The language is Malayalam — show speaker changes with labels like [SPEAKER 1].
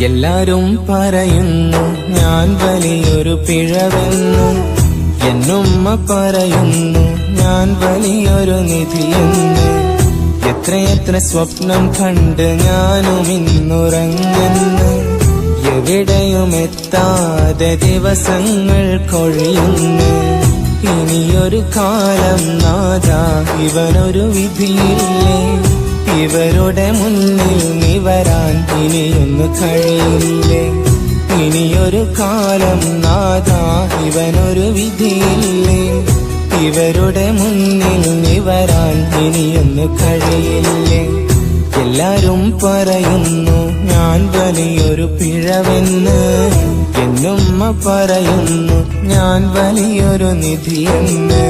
[SPEAKER 1] എല്ലാരും പറയുന്നു ഞാൻ വലിയൊരു പിഴവെന്നു, എന്നുമ്മ പറയുന്നു ഞാൻ വലിയൊരു നിധിയെന്ന്. എത്രയെത്ര സ്വപ്നം കണ്ട് ഞാനും ഇന്നുറങ്ങുന്നു, എവിടെയും എത്താതെ ദിവസങ്ങൾ കൊഴിയുന്നു. ഇനിയൊരു കാലം നാഥാ ഇവനൊരു വിധിയില്ലേ, ഇവരുടെ മുന്നിൽ നിവരാൻ ഇനിയൊന്നു കഴിയില്ലേ. ഇനിയൊരു കാലം നാഥാ ഇവനൊരു വിധിയില്ലേ, ഇവരുടെ മുന്നിൽ നിവരാൻ ഇനിയൊന്നു കഴിയില്ലേ. എല്ലാരും പറയുന്നു ഞാൻ വലിയൊരു പിഴവെന്ന്, എന്നുമ്മ പറയുന്നു ഞാൻ വലിയൊരു നിധിയെന്ന്.